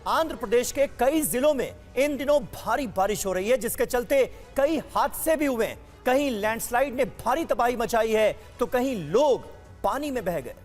आंध्र प्रदेश के कई जिलों में इन दिनों भारी बारिश हो रही है, जिसके चलते कई हादसे भी हुए हैं। कहीं लैंडस्लाइड ने भारी तबाही मचाई है तो कहीं लोग पानी में बह गए।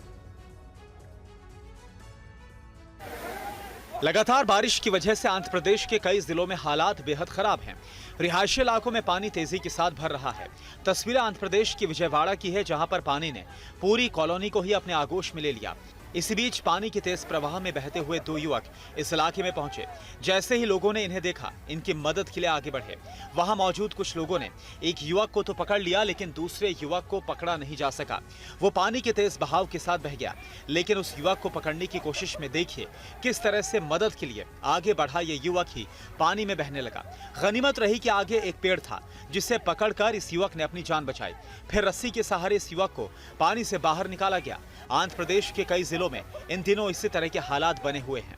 लगातार बारिश की वजह से आंध्र प्रदेश के कई जिलों में हालात बेहद खराब हैं। रिहायशी इलाकों में पानी तेजी के साथ भर रहा है। तस्वीरें आंध्र प्रदेश की विजयवाड़ा की है, जहां पर पानी ने पूरी कॉलोनी को ही अपने आगोश में ले लिया। इसी बीच पानी के तेज प्रवाह में बहते हुए दो युवक इस इलाके में पहुंचे। जैसे ही लोगों ने इन्हें देखा, इनकी मदद के लिए आगे बढ़े। वहां मौजूद कुछ लोगों ने एक युवक को तो पकड़ लिया, लेकिन दूसरे युवक को पकड़ा नहीं जा सका। वो पानी के तेज बहाव के साथ बह गया, लेकिन उस युवक को पकड़ने की कोशिश में देखिए किस तरह से मदद के लिए आगे बढ़ा ये युवक ही पानी में बहने लगा। गनीमत रही कि आगे एक पेड़ था, जिसे पकड़कर इस युवक ने अपनी जान बचाई। फिर रस्सी के सहारे इस युवक को पानी से बाहर निकाला गया। आंध्र प्रदेश के कई जिलों में इन दिनों इसी तरह के हालात बने हुए हैं।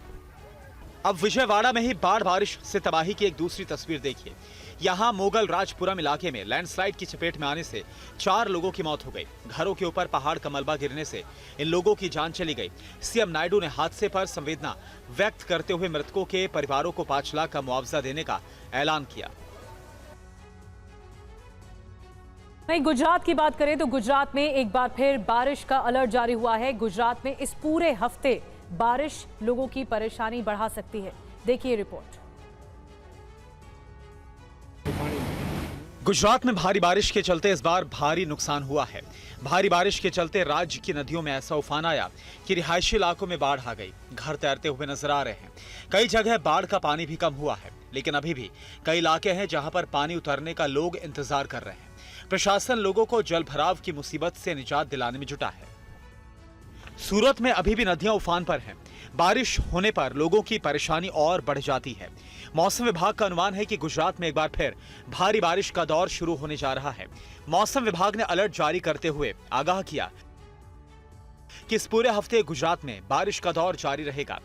अब विजयवाड़ा में ही बाढ़ बारिश से तबाही की एक दूसरी तस्वीर देखिए। यहां मोगल राजपुरम इलाके में लैंडस्लाइड की चपेट में आने से 4 लोगों की मौत हो गई। घरों के ऊपर पहाड़ का मलबा गिरने से इन लोगों की जान चली गई। सीएम नायडू ने हादसे पर संवेदना व्यक्त करते हुए मृतकों के परिवारों को 5 लाख का मुआवजा देने का ऐलान किया। वहीं गुजरात की बात करें तो गुजरात में एक बार फिर बारिश का अलर्ट जारी हुआ है। गुजरात में इस पूरे हफ्ते बारिश लोगों की परेशानी बढ़ा सकती है। देखिए रिपोर्ट। गुजरात में भारी बारिश के चलते इस बार भारी नुकसान हुआ है। भारी बारिश के चलते राज्य की नदियों में ऐसा उफान आया कि रिहायशी इलाकों में बाढ़ आ गई। घर तैरते हुए नजर आ रहे हैं। कई जगह बाढ़ का पानी भी कम हुआ है, लेकिन अभी भी कई इलाके हैं जहां पर पानी उतरने का लोग इंतजार कर रहे हैं। प्रशासन लोगों को जल भराव की मुसीबत से निजात दिलाने में जुटा है। सूरत में अभी भी नदियां उफान पर हैं। बारिश होने पर लोगों की परेशानी और बढ़ जाती है। मौसम विभाग का अनुमान है कि गुजरात में एक बार फिर भारी बारिश का दौर शुरू होने जा रहा है। मौसम विभाग ने अलर्ट जारी करते हुए आगाह किया कि इस पूरे हफ्ते गुजरात में बारिश का दौर जारी रहेगा।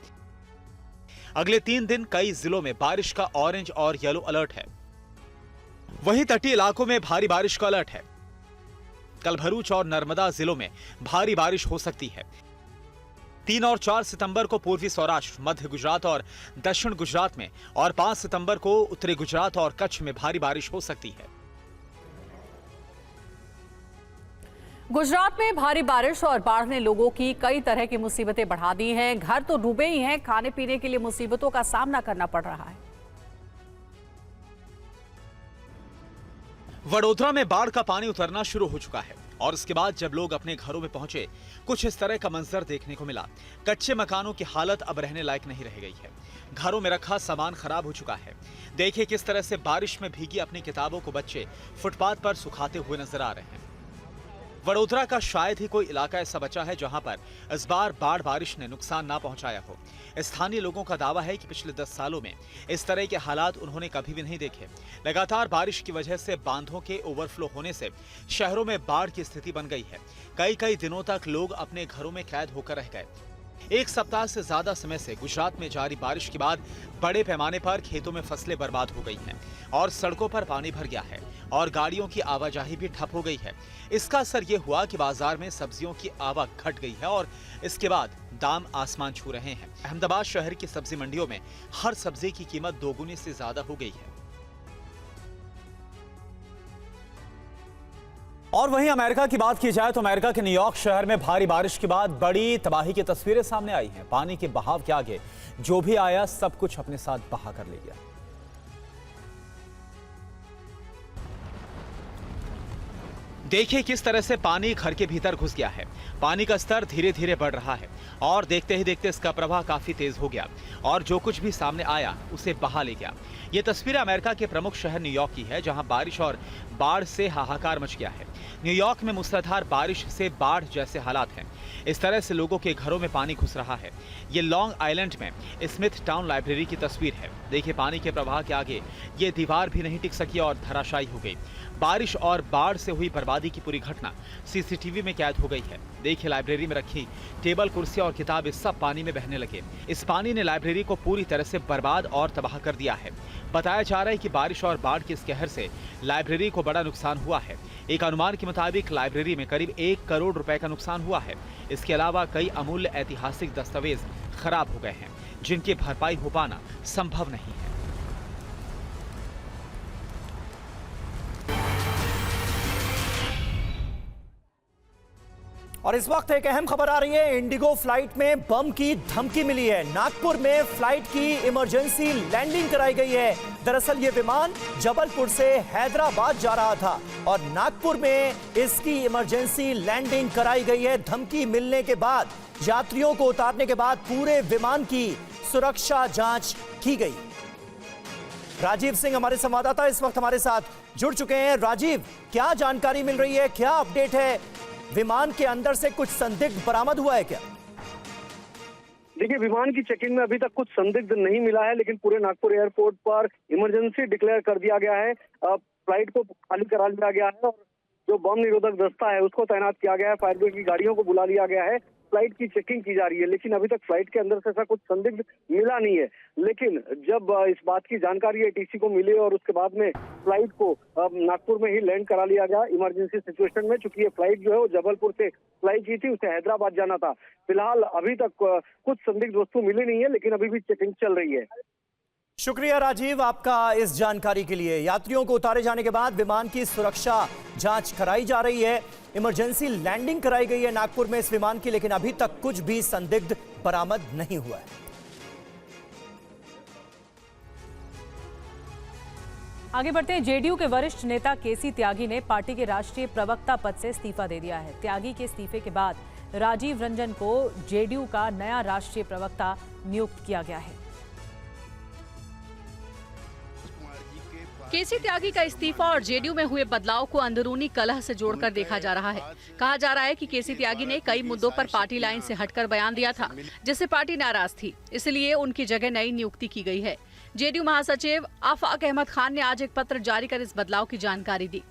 अगले 3 दिन कई जिलों में बारिश का ऑरेंज और येलो अलर्ट है। वहीं तटीय इलाकों में भारी बारिश का अलर्ट है। कल भरूच और नर्मदा जिलों में भारी बारिश हो सकती है। 3 और 4 सितंबर को पूर्वी सौराष्ट्र, मध्य गुजरात और दक्षिण गुजरात में और 5 सितंबर को उत्तरी गुजरात और कच्छ में भारी बारिश हो सकती है। गुजरात में भारी बारिश और बाढ़ ने लोगों की कई तरह की मुसीबतें बढ़ा दी हैं। घर तो डूबे ही हैं, खाने पीने के लिए मुसीबतों का सामना करना पड़ रहा है। वडोदरा में बाढ़ का पानी उतरना शुरू हो चुका है और इसके बाद जब लोग अपने घरों में पहुंचे, कुछ इस तरह का मंजर देखने को मिला। कच्चे मकानों की हालत अब रहने लायक नहीं रह गई है। घरों में रखा सामान खराब हो चुका है। देखिए किस तरह से बारिश में भीगी अपनी किताबों को बच्चे फुटपाथ पर सुखाते हुए नजर आ रहे हैं। वडोदरा का शायद ही कोई इलाका ऐसा बचा है जहां पर इस बार बाढ़ बारिश ने नुकसान ना पहुंचाया हो। स्थानीय लोगों का दावा है कि पिछले 10 सालों में इस तरह के हालात उन्होंने कभी भी नहीं देखे। लगातार बारिश की वजह से बांधों के ओवरफ्लो होने से शहरों में बाढ़ की स्थिति बन गई है। कई दिनों तक लोग अपने घरों में कैद होकर रह गए। 1 सप्ताह से ज्यादा समय से गुजरात में जारी बारिश के बाद बड़े पैमाने पर खेतों में फसलें बर्बाद हो गई हैं और सड़कों पर पानी भर गया है और गाड़ियों की आवाजाही भी ठप हो गई है। इसका असर ये हुआ कि बाजार में सब्जियों की आवक घट गई है और इसके बाद दाम आसमान छू रहे हैं। अहमदाबाद शहर की सब्जी मंडियों में हर सब्जी की कीमत दोगुनी से ज्यादा हो गई है। और वहीं अमेरिका की बात की जाए तो अमेरिका के न्यूयॉर्क शहर में भारी बारिश के बाद बड़ी तबाही की तस्वीरें सामने आई हैं। पानी के बहाव के आगे जो भी आया सब कुछ अपने साथ बहा कर ले गया। देखिए किस तरह से पानी घर के भीतर घुस गया है। पानी का स्तर धीरे धीरे बढ़ रहा है और देखते ही देखते इसका प्रवाह काफी तेज हो गया और जो कुछ भी सामने आया उसे बहा ले गया। ये तस्वीरें अमेरिका के प्रमुख शहर न्यूयॉर्क की है, जहां बारिश और बाढ़ से हाहाकार मच गया है। न्यूयॉर्क में मूसलाधार बारिश से बाढ़ जैसे हालात हैं। इस तरह से लोगों के घरों में पानी घुस रहा है। ये लॉन्ग आइलैंड में स्मिथ टाउन लाइब्रेरी की तस्वीर है। देखिए पानी के प्रवाह के आगे ये दीवार भी नहीं टिक सकी और धराशायी हो गई। बारिश और बाढ़ से हुई बर्बादी की पूरी घटना सीसीटीवी में कैद हो गई है। देखिए लाइब्रेरी में रखी टेबल, कुर्सी और किताबें सब पानी में बहने लगे। इस पानी ने लाइब्रेरी को पूरी तरह से बर्बाद और तबाह कर दिया है। बताया जा रहा है कि बारिश और बाढ़ के इस कहर से लाइब्रेरी को बड़ा नुकसान हुआ है। एक अनुमान के मुताबिक लाइब्रेरी में करीब 1 करोड़ रुपए का नुकसान हुआ है। इसके अलावा कई अमूल्य ऐतिहासिक दस्तावेज खराब हो गए हैं, जिनकी भरपाई हो पाना संभव नहीं है। और इस वक्त एक अहम खबर आ रही है। इंडिगो फ्लाइट में बम की धमकी मिली है। नागपुर में फ्लाइट की इमरजेंसी लैंडिंग कराई गई है। दरअसल ये विमान जबलपुर से हैदराबाद जा रहा था और नागपुर में इसकी इमरजेंसी लैंडिंग कराई गई है। धमकी मिलने के बाद यात्रियों को उतारने के बाद पूरे विमान की सुरक्षा जांच की गई। राजीव सिंह हमारे संवाददाता इस वक्त हमारे साथ जुड़ चुके हैं। राजीव, क्या जानकारी मिल रही है, क्या अपडेट है? विमान के अंदर से कुछ संदिग्ध बरामद हुआ है क्या? देखिए, विमान की चेकिंग में अभी तक कुछ संदिग्ध नहीं मिला है, लेकिन पूरे नागपुर एयरपोर्ट पर इमरजेंसी डिक्लेयर कर दिया गया है। फ्लाइट को खाली करा लिया गया है और जो बम निरोधक दस्ता है उसको तैनात किया गया है। फायर ब्रिगेड की गाड़ियों को बुला लिया गया है। फ्लाइट की चेकिंग की जा रही है, लेकिन अभी तक फ्लाइट के अंदर से ऐसा कुछ संदिग्ध मिला नहीं है। लेकिन जब इस बात की जानकारी एटीसी को मिली और उसके बाद में फ्लाइट को नागपुर में ही लैंड करा लिया गया इमरजेंसी सिचुएशन में, चूंकि ये फ्लाइट जो है वो जबलपुर से फ्लाई की थी, उसे हैदराबाद जाना था। फिलहाल अभी तक कुछ संदिग्ध वस्तु मिली नहीं है, लेकिन अभी भी चेकिंग चल रही है। शुक्रिया राजीव आपका इस जानकारी के लिए। यात्रियों को उतारे जाने के बाद विमान की सुरक्षा जांच कराई जा रही है। इमरजेंसी लैंडिंग कराई गई है नागपुर में इस विमान की, लेकिन अभी तक कुछ भी संदिग्ध बरामद नहीं हुआ है। आगे बढ़ते हैं। जेडीयू के वरिष्ठ नेता केसी त्यागी ने पार्टी के राष्ट्रीय प्रवक्ता पद से इस्तीफा दे दिया है। त्यागी के इस्तीफे के बाद राजीव रंजन को जेडीयू का नया राष्ट्रीय प्रवक्ता नियुक्त किया गया है। केसी त्यागी का इस्तीफा और जेडीयू में हुए बदलाव को अंदरूनी कलह से जोड़कर देखा जा रहा है। कहा जा रहा है कि केसी त्यागी ने कई मुद्दों पर पार्टी लाइन से हटकर बयान दिया था, जिससे पार्टी नाराज थी, इसलिए उनकी जगह नई नियुक्ति की गई है। जेडीयू महासचिव आफाक अहमद खान ने आज एक पत्र जारी कर इस बदलाव की जानकारी दी।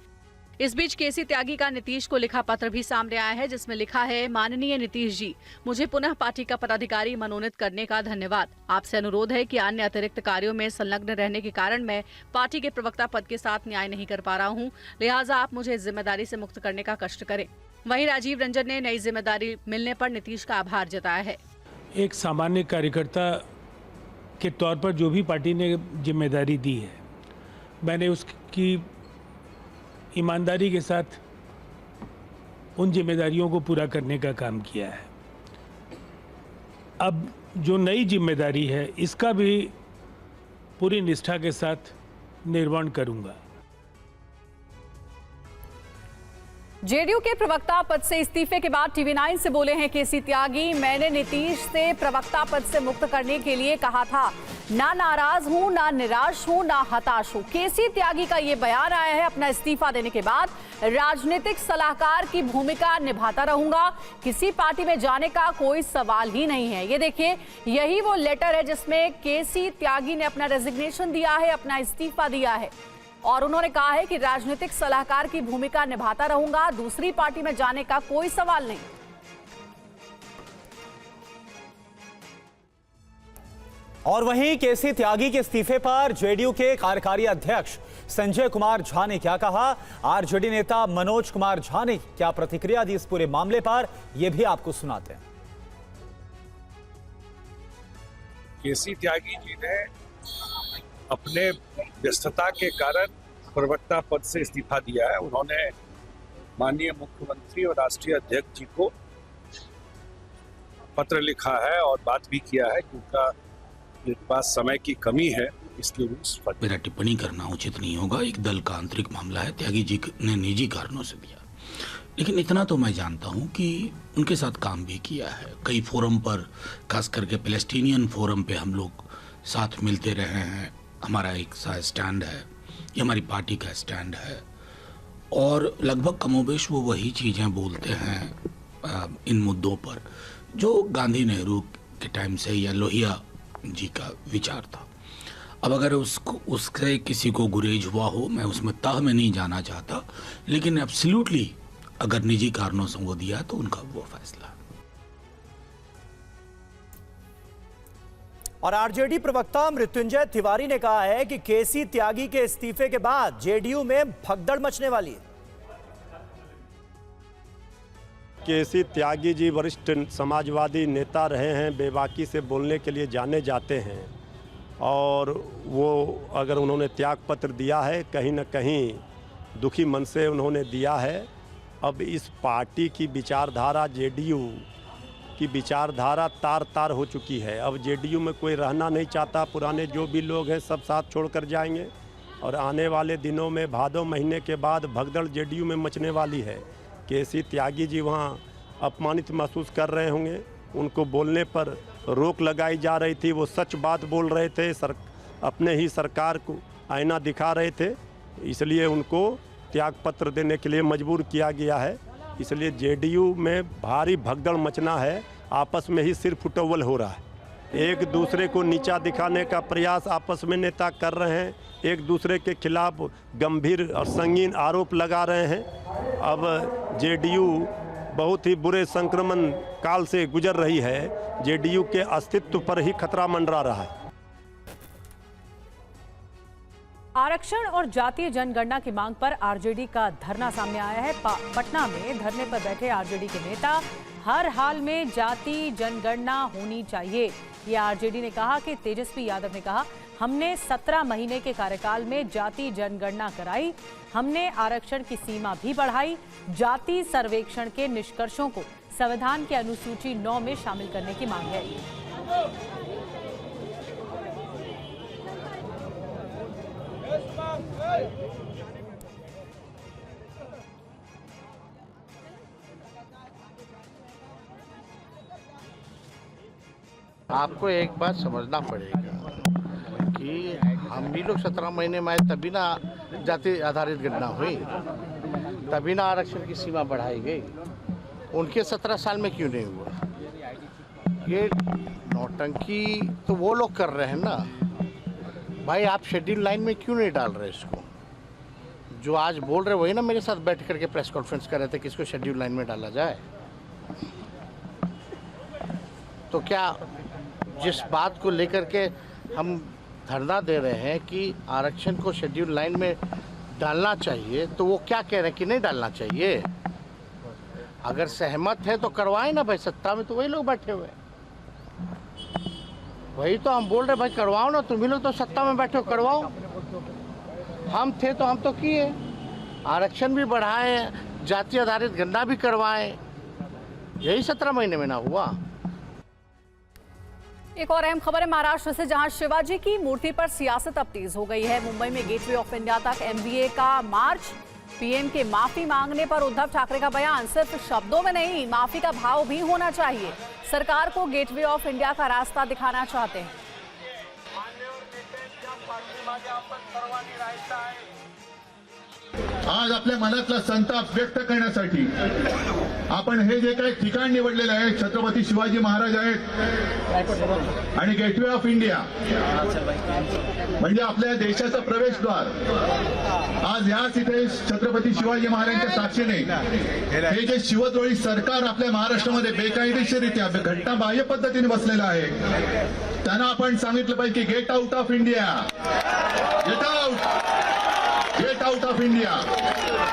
इस बीच केसी त्यागी का नीतीश को लिखा पत्र भी सामने आया है, जिसमें लिखा है, माननीय नीतीश जी, मुझे पुनः पार्टी का पदाधिकारी मनोनीत करने का धन्यवाद। आपसे अनुरोध है कि अन्य अतिरिक्त कार्यों में संलग्न रहने के कारण मैं पार्टी के प्रवक्ता पद के साथ न्याय नहीं कर पा रहा हूं, लिहाजा आप मुझे इस जिम्मेदारी से मुक्त करने का कष्ट करें। वहीं राजीव रंजन ने नई जिम्मेदारी मिलने पर नीतीश का आभार जताया है। एक सामान्य कार्यकर्ता के तौर पर जो भी पार्टी ने जिम्मेदारी दी है, मैंने उसकी ईमानदारी के साथ उन जिम्मेदारियों को पूरा करने का काम किया है। अब जो नई जिम्मेदारी है इसका भी पूरी निष्ठा के साथ निर्वहन करूंगा। जेडीयू के प्रवक्ता पद से इस्तीफे के बाद टीवी9 से बोले हैं केसी त्यागी, मैंने नीतीश से प्रवक्ता पद से मुक्त करने के लिए कहा था। ना नाराज हूं, ना निराश हूं, ना हताश हूं। केसी त्यागी का ये बयान आया है अपना इस्तीफा देने के बाद। राजनीतिक सलाहकार की भूमिका निभाता रहूंगा, किसी पार्टी में जाने का कोई सवाल ही नहीं है। ये देखिए, यही वो लेटर है जिसमें केसी त्यागी ने अपना रेजिग्नेशन दिया है, अपना इस्तीफा दिया है और उन्होंने कहा है कि राजनीतिक सलाहकार की भूमिका निभाता रहूंगा, दूसरी पार्टी में जाने का कोई सवाल नहीं। और वहीं केसी त्यागी के इस्तीफे पर जेडीयू के कार्यकारी अध्यक्ष संजय कुमार झा ने क्या कहा, आरजेडी नेता मनोज कुमार झा ने क्या प्रतिक्रिया दी इस पूरे मामले पर, यह भी आपको सुनाते हैं। केसी त्यागी जी ने अपने व्यस्तता के कारण प्रवक्ता पद से इस्तीफा दिया है। उन्होंने माननीय मुख्यमंत्री और राष्ट्रीय अध्यक्ष जी को पत्र लिखा है और बात भी किया है कि उनका पास समय की कमी है, इसलिए मेरा टिप्पणी करना उचित नहीं होगा। एक दल का आंतरिक मामला है, त्यागी जी ने निजी कारणों से दिया, लेकिन इतना तो मैं जानता हूं कि उनके साथ काम भी किया है कई फोरम पर, खास करके पैलेस्टीनियन फोरम पे हम लोग साथ मिलते रहे हैं। हमारा एक सा स्टैंड है, ये हमारी पार्टी का स्टैंड है और लगभग कमोबेश वो वही चीज़ें बोलते हैं इन मुद्दों पर जो गांधी नेहरू के टाइम से या लोहिया जी का विचार था। अब अगर उससे किसी को गुरेज हुआ हो, मैं उसमें तह में नहीं जाना चाहता, लेकिन एब्सोल्युटली अगर निजी कारणों से वो दिया तो उनका वो फैसला। और आरजेडी प्रवक्ता मृत्युंजय तिवारी ने कहा है कि केसी त्यागी के इस्तीफे के बाद जेडीयू में भगदड़ मचने वाली है। केसी त्यागी जी वरिष्ठ समाजवादी नेता रहे हैं, बेबाकी से बोलने के लिए जाने जाते हैं और वो अगर उन्होंने त्याग पत्र दिया है कहीं न कहीं दुखी मन से उन्होंने दिया है। अब इस पार्टी की विचारधारा जेडीयू की विचारधारा तार तार हो चुकी है। अब जेडीयू में कोई रहना नहीं चाहता, पुराने जो भी लोग हैं सब साथ छोड़कर जाएंगे और आने वाले दिनों में भादो महीने के बाद भगदड़ जेडीयू में मचने वाली है। केसी त्यागी जी वहाँ अपमानित महसूस कर रहे होंगे, उनको बोलने पर रोक लगाई जा रही थी, वो सच बात बोल रहे थे, अपने ही सरकार को आईना दिखा रहे थे, इसलिए उनको त्याग पत्र देने के लिए मजबूर किया गया है। इसलिए जेडीयू में भारी भगदड़ मचना है, आपस में ही सिर फुटौल हो रहा है। एक दूसरे को नीचा दिखाने का प्रयास आपस में नेता कर रहे हैं, एक दूसरे के खिलाफ गंभीर और संगीन आरोप लगा रहे हैं। अब जेडीयू बहुत ही बुरे संक्रमण काल से गुजर रही है, जेडीयू के अस्तित्व पर ही खतरा मंडरा रहा है। आरक्षण और जातीय जनगणना की मांग पर आरजेडी का धरना सामने आया है। पटना में धरने पर बैठे आरजेडी के नेता हर हाल में जाति जनगणना होनी चाहिए, ये आरजेडी ने कहा कि तेजस्वी यादव ने कहा, हमने 17 महीने के कार्यकाल में जाति जनगणना कराई, हमने आरक्षण की सीमा भी बढ़ाई, जाति सर्वेक्षण के निष्कर्षों को संविधान की अनुसूची 9 में शामिल करने की मांग है। आपको एक बात समझना पड़ेगा कि हम भी लोग 17 महीने में आए तभी ना जाति आधारित गणना हुई, तभी ना आरक्षण की सीमा बढ़ाई गई। उनके 17 साल में क्यों नहीं हुआ? ये नौटंकी तो वो लोग कर रहे हैं ना भाई। आप शेड्यूल लाइन में क्यों नहीं डाल रहे इसको? जो आज बोल रहे वही ना मेरे साथ बैठ करके प्रेस कॉन्फ्रेंस कर रहे थे कि इसको शेड्यूल लाइन में डाला जाए। तो क्या जिस बात को लेकर के हम धरना दे रहे हैं कि आरक्षण को शेड्यूल लाइन में डालना चाहिए, तो वो क्या कह रहे हैं कि नहीं डालना चाहिए? अगर सहमत है तो करवाएं ना भाई। सत्ता में तो वही लोग बैठे हुए, वही तो हम बोल रहे भाई करवाओ ना। तुम ही लोग तो सत्ता में बैठे हो, करवाओ। हम थे तो हम तो किए, आरक्षण भी बढ़ाए, जाति आधारित गणना भी करवाएं। यही 17 महीने में ना हुआ। एक और अहम खबर है महाराष्ट्र से, जहां शिवाजी की मूर्ति पर सियासत अब तेज हो गई है। मुंबई में गेटवे ऑफ इंडिया तक एमवीए का मार्च, पीएम के माफी मांगने पर उद्धव ठाकरे का बयान, सिर्फ शब्दों में नहीं माफी का भाव भी होना चाहिए। सरकार को गेटवे ऑफ इंडिया का रास्ता दिखाना चाहते हैं। आज आपल्या मनातला संताप व्यक्त करण्यासाठी आपण हे जे काही ठिकाण निवडलेलं आहे, छत्रपती शिवाजी महाराज आहेत आणि गेटवे ऑफ इंडिया म्हणजे आपल्या देशाचं प्रवेशद्वार, आज याच इथे छत्रपती शिवाजी महाराजांच्या साक्षीने हे जे शिवद्रोही सरकार आपल्या महाराष्ट्रामध्ये बेकायदेशीररित्या घटनाबाह्य पद्धतीने बसलेलं आहे, त्यांना आपण सांगितलं पाहिजे की get out of India, get out of India.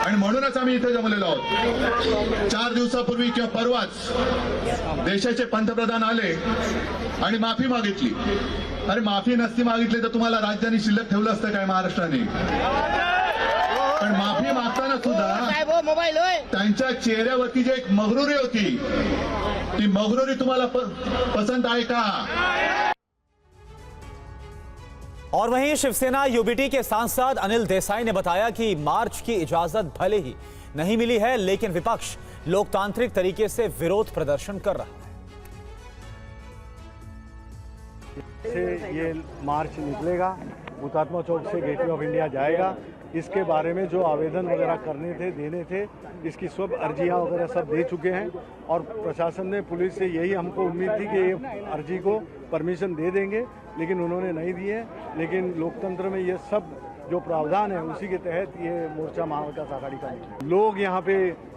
आणि म्हणूनच आम्ही इथे जमलेलो आहोत। 4 दिवसापूर्वी किंवा परवाच देशाचे पंतप्रधान आले आणि माफी मागितली। अरे माफी नसती मागितली तर तुम्हाला राज्याने शिल्लक ठेवलं असतं काय महाराष्ट्राने? पण माफी मागताना सुद्धा त्यांच्या चेहऱ्यावरती जी एक मगरुरी होती, ती मगरुरी तुम्हाला पसंत आहे का? और वहीं शिवसेना यूबीटी के सांसद अनिल देसाई ने बताया कि मार्च की इजाजत भले ही नहीं मिली है, लेकिन विपक्ष लोकतांत्रिक तरीके से विरोध प्रदर्शन कर रहा है। ये मार्च निकलेगा, हुतात्मा चौक से गेटवे ऑफ इंडिया जाएगा। इसके बारे में जो आवेदन वगैरह करने थे, देने थे, इसकी सब अर्जियां वगैरह सब दे चुके हैं और प्रशासन ने, पुलिस से यही हमको उम्मीद थी कि ये अर्जी को परमिशन दे देंगे, लेकिन उन्होंने नहीं दिए। लेकिन लोकतंत्र में ये सब जो प्रावधान है उसी के तहत ये मोर्चा महाविकास आघाड़ी का लोग यहाँ पे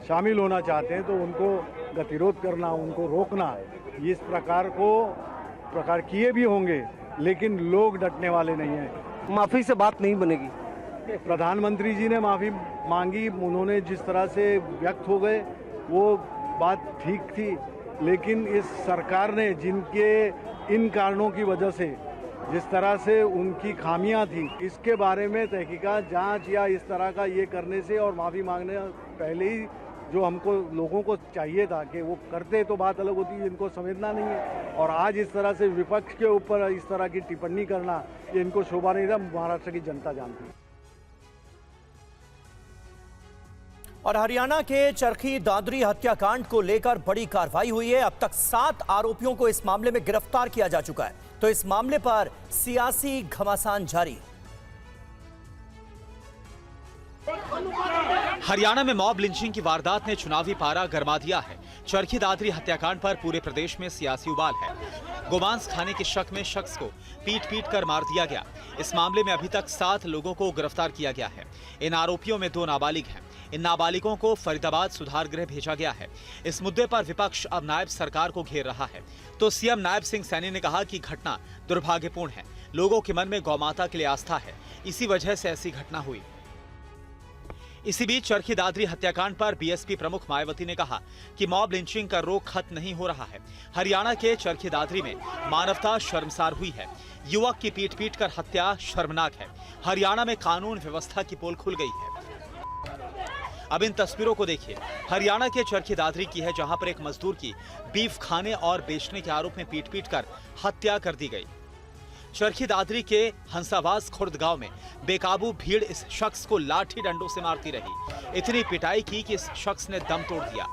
शामिल होना चाहते हैं, तो उनको गतिरोध करना, उनको रोकना, इस प्रकार किए भी होंगे, लेकिन लोग डटने वाले नहीं हैं। माफ़ी से बात नहीं बनेगी। प्रधानमंत्री जी ने माफ़ी मांगी, उन्होंने जिस तरह से व्यक्त हो गए, वो बात ठीक थी, लेकिन इस सरकार ने जिनके इन कारणों की वजह से जिस तरह से उनकी खामियां थी, इसके बारे में तहकीकात, जांच या इस तरह का ये करने से और माफ़ी मांगने पहले ही जो हमको लोगों को चाहिए था कि वो करते तो बात अलग होती, इनको संवेदना नहीं है। और आज इस तरह से विपक्ष के ऊपर इस तरह की टिप्पणी करना, ये इनको शोभा नहीं था। महाराष्ट्र की जनता जानती है। और हरियाणा के चरखी दादरी हत्याकांड को लेकर बड़ी कार्रवाई हुई है। अब तक 7 आरोपियों को इस मामले में गिरफ्तार किया जा चुका है, तो इस मामले पर सियासी घमासान जारी। हरियाणा में मॉब लिंचिंग की वारदात ने चुनावी पारा गरमा दिया है। चरखी दादरी हत्याकांड पर पूरे प्रदेश में सियासी उबाल है। गोमांस खाने के शक में शख्स को पीट कर मार दिया गया। इस मामले में अभी तक 7 लोगों को गिरफ्तार किया गया है। इन आरोपियों में 2 नाबालिग हैं। इन नाबालिगों को फरीदाबाद सुधार गृह भेजा गया है। इस मुद्दे पर विपक्ष अब नायब सरकार को घेर रहा है, तो सीएम नायब सिंह सैनी ने कहा कि घटना दुर्भाग्यपूर्ण है। लोगों के मन में गौमाता के लिए आस्था है, इसी वजह से ऐसी घटना हुई। इसी बीच चरखी दादरी हत्याकांड पर बीएसपी प्रमुख मायावती ने कहा कि मॉब लिंचिंग का रोग खत्म नहीं हो रहा है। हरियाणा के चरखी दादरी में मानवता शर्मसार हुई है। युवक की पीट कर हत्या शर्मनाक है। हरियाणा में कानून व्यवस्था की पोल खुल गई है। अब इन तस्वीरों को देखिए। हरियाणा के चरखी दादरी की है, जहां पर एक मजदूर की बीफ खाने और बेचने के आरोप में पीट कर हत्या कर दी गई। चरखी दादरी के हंसावास खुर्द गांव में बेकाबू भीड़ इस शख्स को लाठी डंडों से मारती रही। इतनी पिटाई की कि इस शख्स ने दम तोड़ दिया।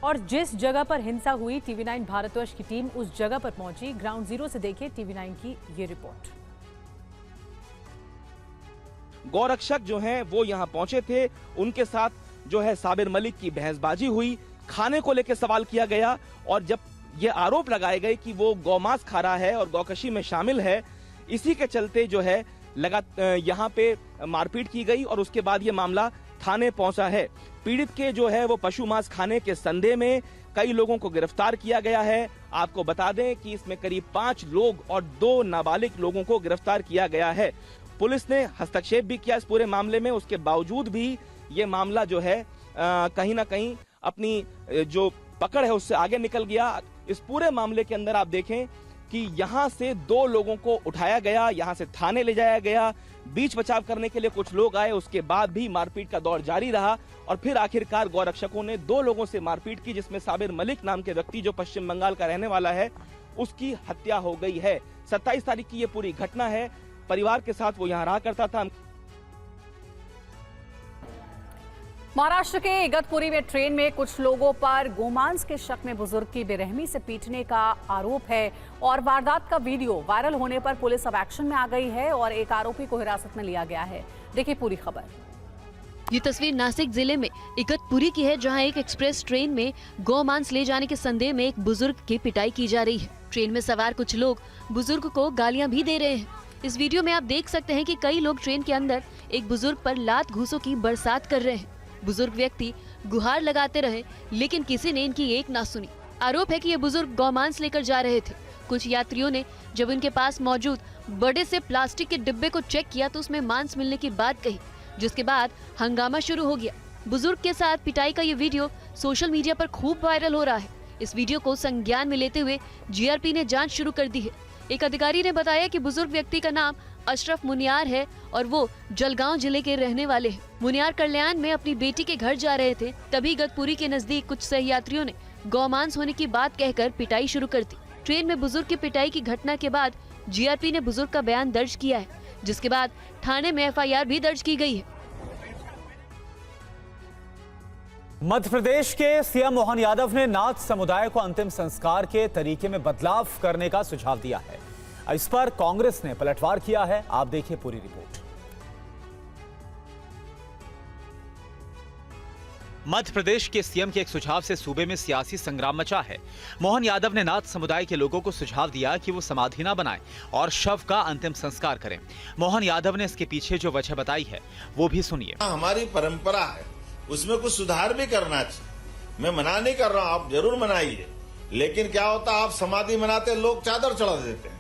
और जिस जगह पर हिंसा हुई, टीवी9 भारतवर्ष की टीम उस जगह पर पहुंची। ग्राउंड जीरो से देखिए टीवी9 की ये रिपोर्ट। गौरक्षक जो हैं वो यहाँ पहुंचे थे। उनके साथ जो है साबिर मलिक की बहसबाजी हुई। खाने को लेकर सवाल किया गया और जब ये आरोप लगाए गए कि वो गौमांस खा रहा है और गौकशी में शामिल है, इसी के चलते जो है यहाँ पे मारपीट की गई और उसके बाद ये मामला थाने पहुंचा है। पीड़ित के जो है वो पशु मांस खाने के संदेह में कई लोगों को गिरफ्तार किया गया है। आपको बता दें कि इसमें करीब 5 लोग और 2 नाबालिग लोगों को गिरफ्तार किया गया है। पुलिस ने हस्तक्षेप भी किया इस पूरे मामले में। उसके बावजूद भी ये मामला जो है कहीं ना कहीं अपनी जो पकड़ है उससे आगे निकल गया। इस पूरे मामले के अंदर आप देखें कि यहाँ से 2 लोगों को उठाया गया, यहाँ से थाने ले जाया गया। बीच बचाव करने के लिए कुछ लोग आए, उसके बाद भी मारपीट का दौर जारी रहा और फिर आखिरकार गौरक्षकों ने 2 लोगों से मारपीट की, जिसमें साबिर मलिक नाम के व्यक्ति जो पश्चिम बंगाल का रहने वाला है, उसकी हत्या हो गई है। 27 तारीख की ये पूरी घटना है। परिवार के साथ वो यहाँ रहा करता था। महाराष्ट्र के इगतपुरी में ट्रेन में कुछ लोगों पर गोमांस के शक में बुजुर्ग की बेरहमी से पीटने का आरोप है और वारदात का वीडियो वायरल होने पर पुलिस अब एक्शन में आ गई है और एक आरोपी को हिरासत में लिया गया है। देखिए पूरी खबर। ये तस्वीर नासिक जिले में इगतपुरी की है, जहां एक एक्सप्रेस ट्रेन में गौमांस ले जाने के संदेह में एक बुजुर्ग की पिटाई की जा रही है। ट्रेन में सवार कुछ लोग बुजुर्ग को गालियां भी दे रहे हैं। इस वीडियो में आप देख सकते हैं कि कई लोग ट्रेन के अंदर एक बुजुर्ग पर लात घूंसों की बरसात कर रहे हैं। बुजुर्ग व्यक्ति गुहार लगाते रहे, लेकिन किसी ने इनकी एक ना सुनी। आरोप है कि ये बुजुर्ग गौमांस लेकर जा रहे थे। कुछ यात्रियों ने जब उनके पास मौजूद बड़े से प्लास्टिक के डिब्बे को चेक किया तो उसमें मांस मिलने की बात कही, जिसके बाद हंगामा शुरू हो गया। बुजुर्ग के साथ पिटाई का ये वीडियो सोशल मीडिया पर खूब वायरल हो रहा है। इस वीडियो को संज्ञान में लेते हुए जीआरपी ने जांच शुरू कर दी है। एक अधिकारी ने बताया कि बुजुर्ग व्यक्ति का नाम अशरफ मुनियार है और वो जलगांव जिले के रहने वाले हैं। मुनियार कल्याण में अपनी बेटी के घर जा रहे थे, तभी इगतपुरी के नजदीक कुछ सहयात्रियों ने गौमांस होने की बात कहकर पिटाई शुरू कर दी। ट्रेन में बुजुर्ग की पिटाई की घटना के बाद जीआरपी ने बुजुर्ग का बयान दर्ज किया है, जिसके बाद थाने में एफआईआर भी दर्ज की गई है। मध्य प्रदेश के सीएम मोहन यादव ने नाथ समुदाय को अंतिम संस्कार के तरीके में बदलाव करने का सुझाव दिया है। इस पर कांग्रेस ने पलटवार किया है। आप देखिए पूरी रिपोर्ट। मध्य प्रदेश के सीएम के एक सुझाव से सूबे में सियासी संग्राम मचा है। मोहन यादव ने नाथ समुदाय के लोगों को सुझाव दिया कि वो समाधि न बनाएं और शव का अंतिम संस्कार करें। मोहन यादव ने इसके पीछे जो वजह बताई है वो भी सुनिए। हमारी परंपरा है, उसमें कुछ सुधार भी करना चाहिए। मैं मना नहीं कर रहा हूं, आप जरूर मनाइए, लेकिन क्या होता आप समाधि मनाते लोग चादर चढ़ा देते हैं।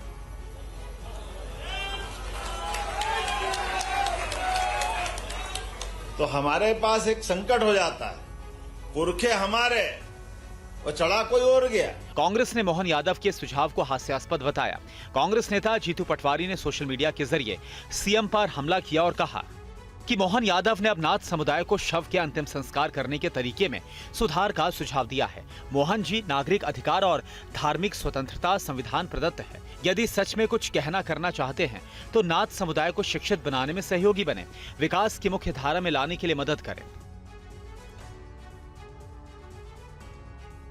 तो हमारे पास एक संकट हो जाता है, पुरखे हमारे और चढ़ा कोई और गया। कांग्रेस ने मोहन यादव के सुझाव को हास्यास्पद बताया। कांग्रेस नेता जीतू पटवारी ने सोशल मीडिया के जरिए सीएम पर हमला किया और कहा कि मोहन यादव ने अब नाथ समुदाय को शव के अंतिम संस्कार करने के तरीके में सुधार का सुझाव दिया है। मोहन जी, नागरिक अधिकार और धार्मिक स्वतंत्रता संविधान प्रदत्त है। यदि सच में कुछ कहना करना चाहते हैं तो नाथ समुदाय को शिक्षित बनाने में सहयोगी बने, विकास की मुख्य धारा में लाने के लिए मदद करें।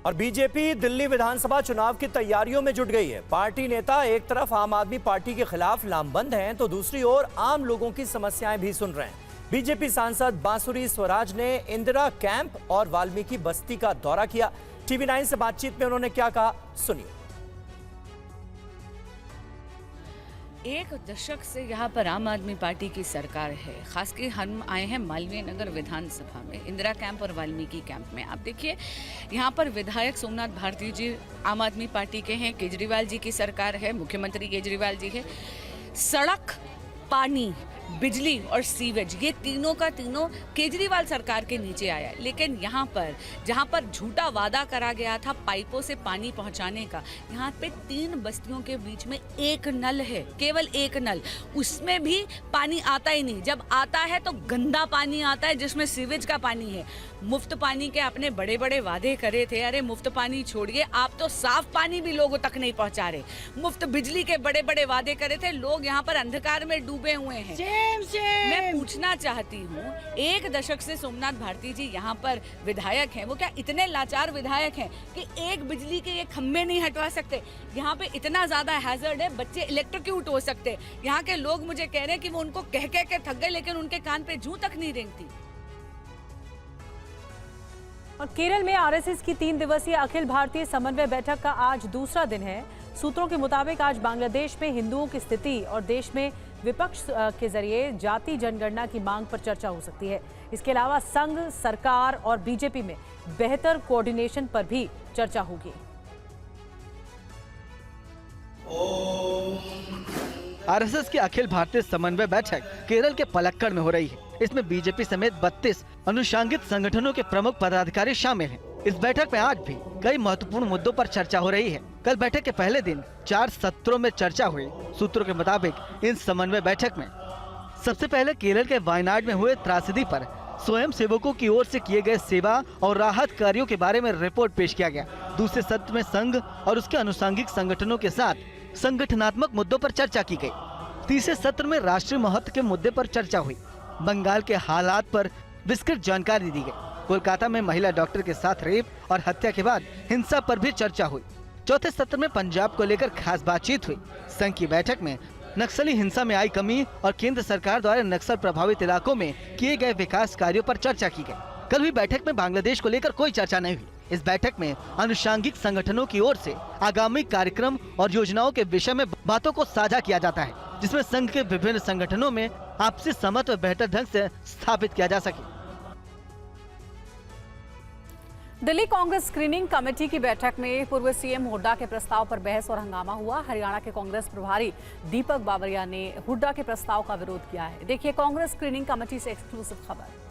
और बीजेपी दिल्ली विधानसभा चुनाव की तैयारियों में जुट गई है। पार्टी नेता एक तरफ आम आदमी पार्टी के खिलाफ लामबंद हैं तो दूसरी ओर आम लोगों की समस्याएं भी सुन रहे हैं। बीजेपी सांसद बांसुरी स्वराज ने इंदिरा कैंप और वाल्मीकि बस्ती का दौरा किया। टीवी 9 से बातचीत में उन्होंने क्या कहा, सुनिए। एक दशक से यहाँ पर आम आदमी पार्टी की सरकार है। खासकर हम आए हैं मालवीय नगर विधानसभा में, इंदिरा कैंप और वाल्मीकि कैंप में। आप देखिए यहाँ पर विधायक सोमनाथ भारती जी आम आदमी पार्टी के हैं, केजरीवाल जी की सरकार है, मुख्यमंत्री केजरीवाल जी है। सड़क, पानी, बिजली और सीवेज, ये तीनों का तीनों केजरीवाल सरकार के नीचे आया। लेकिन यहाँ पर जहाँ पर झूठा वादा करा गया था पाइपों से पानी पहुँचाने का, यहाँ पे 3 बस्तियों के बीच में एक नल है, केवल एक नल, उसमें भी पानी आता ही नहीं। जब आता है तो गंदा पानी आता है जिसमें सीवेज का पानी है। मुफ्त पानी के अपने बड़े बड़े वादे करे थे, अरे मुफ्त पानी छोड़िए, आप तो साफ पानी भी लोगों तक नहीं पहुँचा रहे। मुफ्त बिजली के बड़े बड़े वादे करे थे, लोग यहाँ पर अंधकार में डूबे हुए हैं। मैं पूछना चाहती हूँ, एक दशक से सोमनाथ भारती जी यहाँ पर विधायक हैं, वो क्या इतने लाचार विधायक हैं कि एक बिजली के ये खंभे नहीं हटवा सकते? यहाँ पे इतना ज्यादा हैजर्ड है, बच्चे इलेक्ट्रोक्यूट हो सकते। यहाँ के लोग मुझे कह रहे हैं कि वो उनको कह के थक गए, लेकिन उनके कान पे जूं तक नहीं रेंगती। और केरल में आरएसएस की 3 दिवसीय अखिल भारतीय समन्वय बैठक का आज दूसरा दिन है। सूत्रों के मुताबिक आज बांग्लादेश में हिंदुओं की स्थिति और देश में विपक्ष के जरिए जाति जनगणना की मांग पर चर्चा हो सकती है। इसके अलावा संघ, सरकार और बीजेपी में बेहतर कोऑर्डिनेशन पर भी चर्चा होगी। आरएसएस की अखिल भारतीय समन्वय बैठक केरल के पलक्कड़ में हो रही है। इसमें बीजेपी समेत 32 अनुषंगित संगठनों के प्रमुख पदाधिकारी शामिल हैं। इस बैठक में आज भी कई महत्वपूर्ण मुद्दों पर चर्चा हो रही है। कल बैठक के पहले दिन 4 सत्रों में चर्चा हुई। सूत्रों के मुताबिक इन समन्वय बैठक में सबसे पहले केरल के वायनाड में हुए त्रासदी पर स्वयं सेवकों की ओर से किए गए सेवा और राहत कार्यों के बारे में रिपोर्ट पेश किया गया। दूसरे सत्र में संघ और उसके अनुषंगिक संगठनों के साथ संगठनात्मक मुद्दों पर चर्चा की गई। तीसरे सत्र में राष्ट्रीय महत्व के मुद्दे पर चर्चा हुई। बंगाल के हालात पर विस्तृत जानकारी दी गई। कोलकाता में महिला डॉक्टर के साथ रेप और हत्या के बाद हिंसा पर भी चर्चा हुई। चौथे सत्र में पंजाब को लेकर खास बातचीत हुई। संघ की बैठक में नक्सली हिंसा में आई कमी और केंद्र सरकार द्वारा नक्सल प्रभावित इलाकों में किए गए विकास कार्यों पर चर्चा की गई। कल हुई बैठक में बांग्लादेश को लेकर कोई चर्चा नहीं हुई। इस बैठक में अनुषंगिक संगठनों की ओर से आगामी कार्यक्रम और योजनाओं के विषय में बातों को साझा किया जाता है, जिसमें संघ के विभिन्न संगठनों में आपसी समन्वय और बेहतर ढंग से स्थापित किया जा सके। दिल्ली कांग्रेस स्क्रीनिंग कमेटी की बैठक में पूर्व सीएम हुड्डा के प्रस्ताव पर बहस और हंगामा हुआ। हरियाणा के कांग्रेस प्रभारी दीपक बाबरिया ने हुड्डा के प्रस्ताव का विरोध किया है। देखिए कांग्रेस स्क्रीनिंग कमेटी से एक्सक्लूसिव खबर।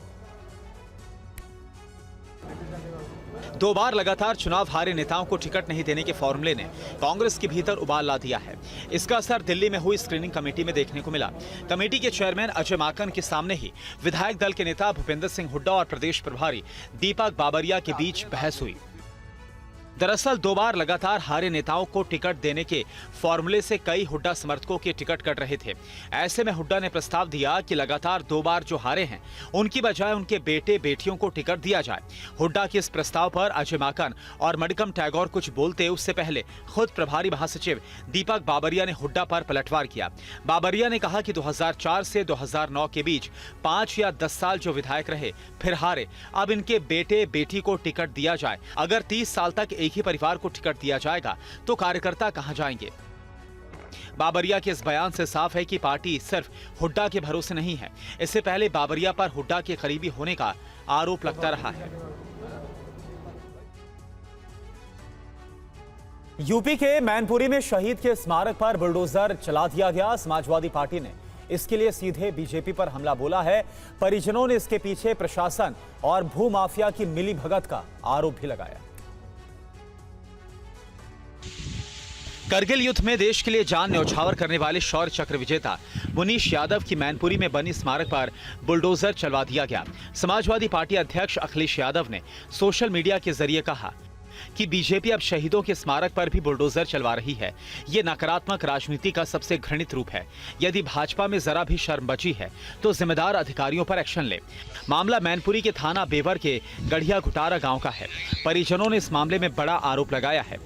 2 बार लगातार चुनाव हारे नेताओं को टिकट नहीं देने के फॉर्मूले ने कांग्रेस के भीतर उबाल ला दिया है। इसका असर दिल्ली में हुई स्क्रीनिंग कमेटी में देखने को मिला। कमेटी के चेयरमैन अजय माकन के सामने ही विधायक दल के नेता भूपेंद्र सिंह हुड्डा और प्रदेश प्रभारी दीपक बाबरिया के बीच बहस हुई। दरअसल 2 बार लगातार हारे नेताओं को टिकट देने के फॉर्मूले से कई हुड्डा समर्थकों के टिकट कट रहे थे। ऐसे में हुड्डा ने प्रस्ताव दिया कि लगातार 2 बार जो हारे हैं उनकी बजाय उनके बेटे बेटियों को टिकट दिया जाए। हुड्डा के इस प्रस्ताव पर अजय माकन और मणिकम टैगोर कुछ बोलते उससे पहले खुद प्रभारी महासचिव दीपक बाबरिया ने हुड्डा पर पलटवार किया। बाबरिया ने कहा कि 2004 से 2009 के बीच 5 या 10 साल जो विधायक रहे फिर हारे, अब इनके बेटे बेटी को टिकट दिया जाए। अगर 30 साल तक एक ही परिवार को टिकट दिया जाएगा तो कार्यकर्ता कहां जाएंगे। बाबरिया के इस बयान से साफ है कि पार्टी सिर्फ हुड्डा के भरोसे नहीं है। इससे पहले बाबरिया पर हुड्डा के करीबी होने का आरोप लगता रहा है। यूपी के मैनपुरी में शहीद के स्मारक पर बुलडोजर चला दिया गया। समाजवादी पार्टी ने इसके लिए सीधे बीजेपी पर हमला बोला है। परिजनों ने इसके पीछे प्रशासन और भूमाफिया की मिलीभगत का आरोप भी लगाया। करगिल युद्ध में देश के लिए जान न्यौछावर करने वाले शौर्य चक्र विजेता मुनीश यादव की मैनपुरी में बनी स्मारक पर बुलडोजर चलवा दिया गया। समाजवादी पार्टी अध्यक्ष अखिलेश यादव ने सोशल मीडिया के जरिए कहा कि बीजेपी अब शहीदों के स्मारक पर भी बुलडोजर चलवा रही है। ये नकारात्मक राजनीति का सबसे घृणित रूप है। यदि भाजपा में जरा भी शर्म बची है तो जिम्मेदार अधिकारियों पर एक्शन ले। मामला मैनपुरी के थाना बेवर के गढ़िया घुटारा गांव का है। परिजनों ने इस मामले में बड़ा आरोप लगाया है।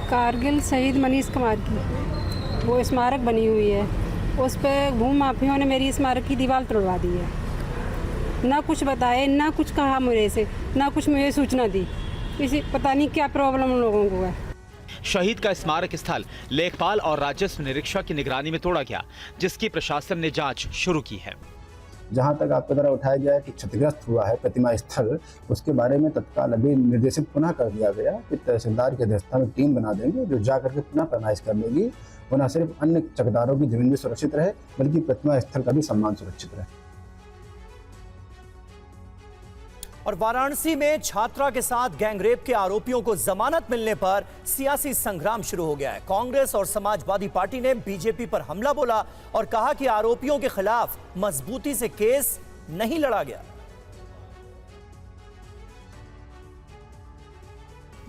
कारगिल शहीद मनीष कुमार की वो स्मारक बनी हुई है, उस पर भूमाफियों ने मेरी स्मारक की दीवार तोड़वा दी है। ना कुछ बताए, ना कुछ कहा मुझे से, ना कुछ मुझे सूचना दी। इसी पता नहीं क्या प्रॉब्लम उन लोगों को है। शहीद का स्मारक स्थल लेखपाल और राजस्व निरीक्षक की निगरानी में तोड़ा गया, जिसकी प्रशासन ने जांच शुरू की है। जहां तक आपके द्वारा उठाया गया है कि क्षतिग्रस्त हुआ है प्रतिमा स्थल, उसके बारे में तत्काल अभी निर्देशित पुनः कर दिया गया कि तहसीलदार की अध्यक्षता में टीम बना देंगे जो जा करके पुनः पैमाइश कर लेगी। वो न सिर्फ अन्य चकदारों की जमीन भी सुरक्षित रहे बल्कि प्रतिमा स्थल का भी सम्मान सुरक्षित रहे। और वाराणसी में छात्रा के साथ गैंगरेप के आरोपियों को जमानत मिलने पर सियासी संग्राम शुरू हो गया है। कांग्रेस और समाजवादी पार्टी ने बीजेपी पर हमला बोला और कहा कि आरोपियों के खिलाफ मजबूती से केस नहीं लड़ा गया।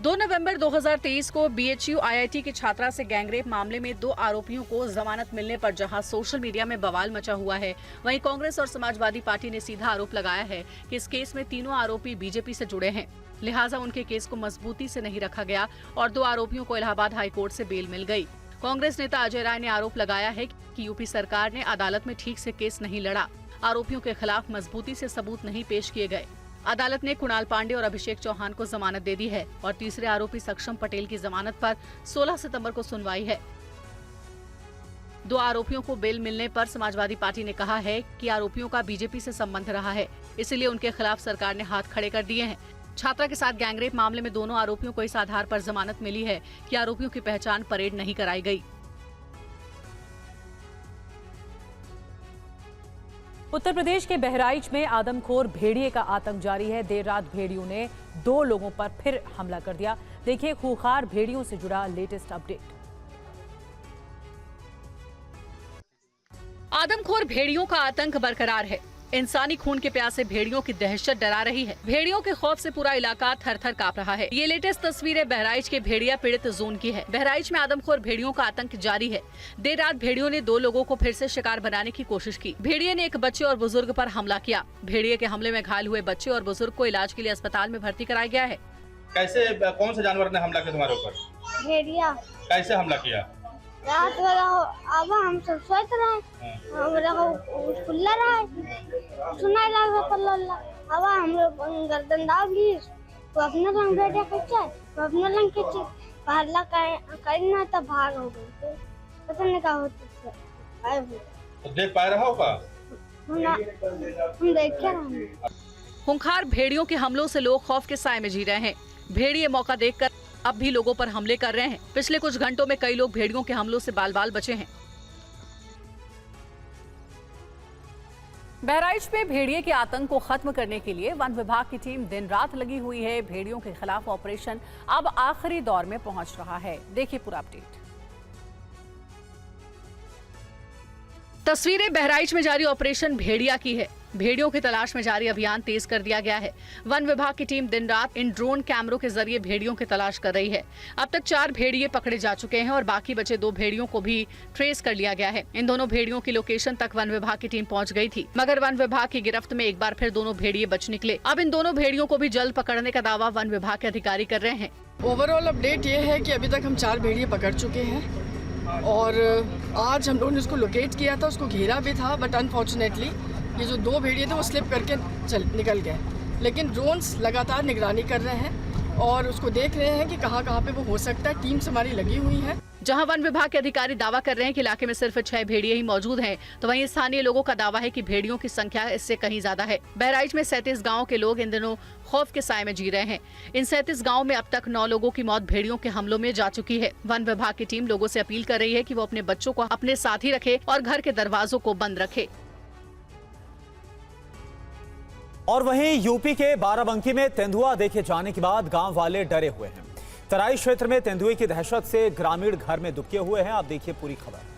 2 नवंबर 2023 को बीएचयू आईआईटी की छात्रा से गैंगरेप मामले में 2 आरोपियों को जमानत मिलने पर जहां सोशल मीडिया में बवाल मचा हुआ है, वहीं कांग्रेस और समाजवादी पार्टी ने सीधा आरोप लगाया है कि इस केस में तीनों आरोपी बीजेपी से जुड़े हैं, लिहाजा उनके केस को मजबूती से नहीं रखा गया और 2 आरोपियों को इलाहाबाद हाईकोर्ट से बेल मिल गई। कांग्रेस नेता अजय राय ने आरोप लगाया है कि यूपी सरकार ने अदालत में ठीक से केस नहीं लड़ा, आरोपियों के खिलाफ मजबूती से सबूत नहीं पेश किए गए। अदालत ने कुणाल पांडे और अभिषेक चौहान को जमानत दे दी है और तीसरे आरोपी सक्षम पटेल की जमानत पर 16 सितंबर को सुनवाई है। 2 आरोपियों को बेल मिलने पर समाजवादी पार्टी ने कहा है कि आरोपियों का बीजेपी से संबंध रहा है, इसलिए उनके खिलाफ सरकार ने हाथ खड़े कर दिए हैं। छात्रा के साथ गैंगरेप मामले में दोनों आरोपियों को इस आधार पर जमानत मिली है कि आरोपियों की पहचान परेड नहीं कराई गई। उत्तर प्रदेश के बहराइच में आदमखोर भेड़िए का आतंक जारी है। देर रात भेड़ियों ने 2 लोगों पर फिर हमला कर दिया। देखिए खूंखार भेड़ियों से जुड़ा लेटेस्ट अपडेट। आदमखोर भेड़ियों का आतंक बरकरार है। इंसानी खून के प्यासे भेड़ियों की दहशत डरा रही है। भेड़ियों के खौफ से पूरा इलाका थर-थर कांप रहा है। ये लेटेस्ट तस्वीरें बहराइच के भेड़िया पीड़ित जोन की है। बहराइच में आदमखोर भेड़ियों का आतंक जारी है। देर रात भेड़ियों ने 2 लोगों को फिर से शिकार बनाने की कोशिश की। भेड़िए ने एक बच्चे और बुजुर्ग पर हमला किया। भेड़िए के हमले में घायल हुए बच्चे और बुजुर्ग को इलाज के लिए अस्पताल में भर्ती कराया गया है। कैसे, कौन सा जानवर ने हमला किया तुम्हारे ऊपर? भेड़िया। कैसे हमला किया? रात वाला अब हम सब सोच रहे हैं, हमरा को खुला रहा है, सुनाई लगा पल्ला, अब हम लोग गर्दन दाब ली, तो अपने रंग बेटे खींचा, तो अपने रंग खींचे, पहला करना तो भाग हो गए, पता नहीं क्या होता है। तो देख पा रहा होगा? हम देख क्या रहे हैं। खूंखार भेड़ियों के हमलों से लोग खौफ के साए में जी रहे हैं। भेड़िए मौका देखकर अब भी लोगों पर हमले कर रहे हैं। पिछले कुछ घंटों में कई लोग भेड़ियों के हमलों से बाल-बाल बचे हैं। बहराइच में भेड़िए के आतंक को खत्म करने के लिए वन विभाग की टीम दिन रात लगी हुई है। भेड़ियों के खिलाफ ऑपरेशन अब आखिरी दौर में पहुंच रहा है। देखिए पूरा अपडेट। तस्वीरें बहराइच में जारी ऑपरेशन भेड़िया की है। भेड़ियों की तलाश में जारी अभियान तेज कर दिया गया है। वन विभाग की टीम दिन रात इन ड्रोन कैमरों के जरिए भेड़ियों की तलाश कर रही है। अब तक 4 भेड़िए पकड़े जा चुके हैं और बाकी बचे 2 भेड़ियों को भी ट्रेस कर लिया गया है। इन दोनों भेड़ियों की लोकेशन तक वन विभाग की टीम पहुंच गई थी, मगर वन विभाग की गिरफ्त में एक बार फिर दोनों भेड़िए बच निकले। अब इन दोनों भेड़ियों को भी जल्द पकड़ने का दावा वन विभाग के अधिकारी कर रहे हैं। ओवरऑल अपडेट ये है कि अभी तक हम 4 भेड़िए पकड़ चुके हैं और आज हम लोगों ने उसको लोकेट किया था, उसको घेरा भी था, बट अनफॉर्चुनेटली ये जो 2 भेड़िए थे वो स्लिप करके निकल गए। लेकिन ड्रोन्स लगातार निगरानी कर रहे हैं और उसको देख रहे हैं कि कहाँ पे वो हो सकता है। टीम्स हमारी लगी हुई है। जहां वन विभाग के अधिकारी दावा कर रहे हैं कि इलाके में सिर्फ 6 भेड़िए ही मौजूद हैं, तो वहीं स्थानीय लोगों का दावा है कि भेड़ियों की संख्या इससे कहीं ज्यादा है। बहराइच में 37 गाँव के लोग इन दिनों खौफ के साए में जी रहे हैं। इन 37 गाँव में अब तक 9 लोगों की मौत भेड़ियों के हमलों में जा चुकी है। वन विभाग की टीम लोगों से अपील कर रही है कि वो अपने बच्चों को अपने साथ ही रखे और घर के दरवाजों को बंद रखे। और वहीं यूपी के बाराबंकी में तेंदुआ देखे जाने के बाद गांव वाले डरे हुए हैं। तराई क्षेत्र में तेंदुए की दहशत से ग्रामीण घर में दुबके हुए हैं। आप देखिए पूरी खबर।